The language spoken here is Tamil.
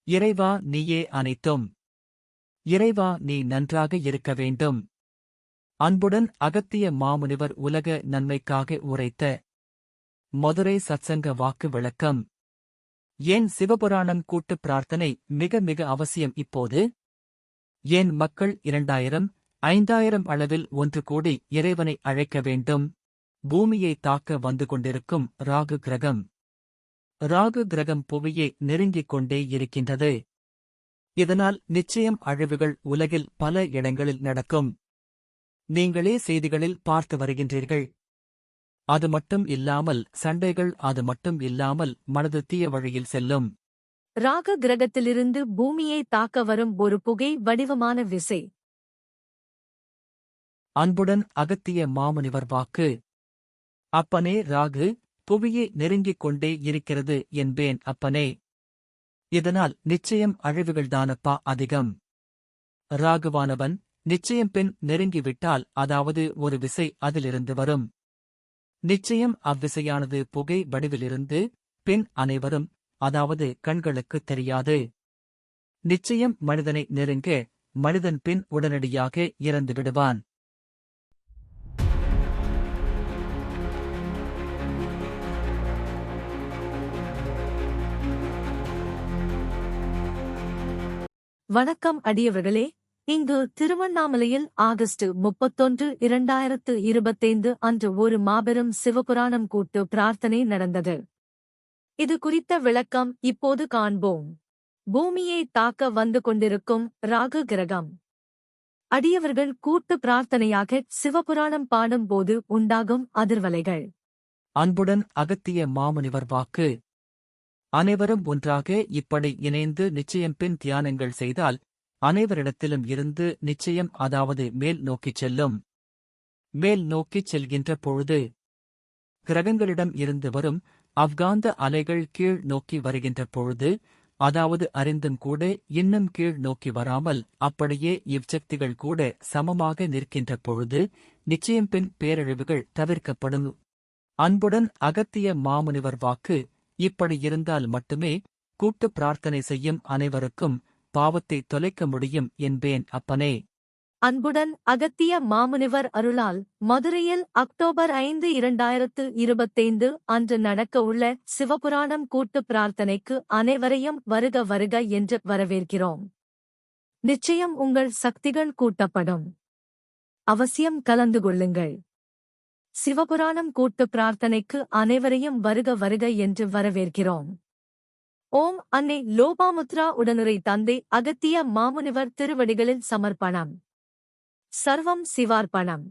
இறைவா நீயே அனைத்தும். இறைவா நீ நன்றாக இருக்க வேண்டும். அன்புடன் அகத்திய மாமுனிவர் உலக நன்மைக்காக உரைத்த மதுரை சத்சங்க வாக்கு விளக்கம். ஏன் சிவபுராணம் கூட்டு பிரார்த்தனை மிக மிக அவசியம் இப்போது? ஏன் மக்கள் 2000, 5000 அளவில் ஒன்று கூடி இறைவனை அழைக்க வேண்டும்? பூமியை தாக்க வந்து கொண்டிருக்கும் ராகு கிரகம். ராகு கிரகம் புவியை நெருங்கிக் கொண்டே இருக்கின்றது. இதனால் நிச்சயம் அழிவுகள் உலகில் பல இடங்களில் நடக்கும். நீங்களே செய்திகளில் பார்த்து வருகின்றீர்கள். அது மட்டும் இல்லாமல் சண்டைகள், அது மட்டும் இல்லாமல் மனது தீய வழியில் செல்லும். ராக கிரகத்திலிருந்து பூமியை தாக்க வரும் ஒரு புகை வடிவமான விசை. அன்புடன் அகத்திய மாமுனிவர் வாக்கு. அப்பனே ராகு, புவியை நெருங்கிக் கொண்டே இருக்கிறது என்பேன் அப்பனே. இதனால் நிச்சயம் அழிவுகள்தானப்பா அதிகம். ராகுவானவன் நிச்சயம் பின் நெருங்கிவிட்டால், அதாவது ஒரு விசை அதிலிருந்து வரும். நிச்சயம் அவ்விசையானது புகை வடிவிலிருந்து பின் அனைவரும், அதாவது கண்களுக்குத் தெரியாது. நிச்சயம் மனிதனை நெருங்க, மனிதன் பின் உடனடியாக இறந்து விடுவான். வணக்கம் அடியவர்களே. இங்கு திருவண்ணாமலையில் ஆகஸ்ட் 31, 2025 அன்று ஒரு மாபெரும் சிவபுராணம் கூட்டு பிரார்த்தனை நடந்தது. இது குறித்த விளக்கம் இப்போது காண்போம். பூமியை தாக்க வந்து கொண்டிருக்கும் ராகு கிரகம். அடியவர்கள் கூட்டு பிரார்த்தனையாக சிவபுராணம் பாடும் போது உண்டாகும் அதிர்வலைகள். அன்புடன் அகத்திய மாமுனிவர் வாக்கு. அனைவரும் ஒன்றாக இப்படி இணைந்து நிச்சயம் பின் தியானங்கள் செய்தால் அனைவரிடத்திலும் இருந்து நிச்சயம், அதாவது மேல் நோக்கிச் செல்லும். மேல் நோக்கிச் செல்கின்ற பொழுது கிரகங்களிடம் இருந்து வரும் அவ்காந்த அலைகள் கீழ் நோக்கி வருகின்ற பொழுது, அதாவது அறிந்தும் கூட இன்னும் கீழ் நோக்கி வராமல் அப்படியே இவ்சக்திகள் கூட சமமாக நிற்கின்ற பொழுது நிச்சயம் பின் பேரழிவுகள் தவிர்க்கப்படும். அன்புடன் அகத்திய மாமுனிவர் வாக்கு. இப்படி இருந்தால் மட்டுமே கூட்டு பிரார்த்தனை செய்யும் அனைவருக்கும் பாவத்தை தொலைக்க முடியும் என்பேன் அப்பனே. அன்புடன் அகத்திய மாமுனிவர் அருளால் மதுரையில் அக்டோபர் 5, 2025 அன்று நடக்க உள்ள சிவபுராணம் கூட்டு பிரார்த்தனைக்கு அனைவரையும் வருக வருக என்று வரவேற்கிறோம். நிச்சயம் உங்கள் சக்திகள் கூட்டப்படும். அவசியம் கலந்து கொள்ளுங்கள். சிவபுராணம் கூட்டு பிரார்த்தனைக்கு அனைவரையும் வருக வருக என்று வரவேற்கிறோம். ஓம் அன்னை லோபாமுத்ரா உடனுரை தந்தை அகத்திய மாமுனிவர் திருவடிகளில் சமர்ப்பணம். சர்வம் சிவார்ப்பணம்.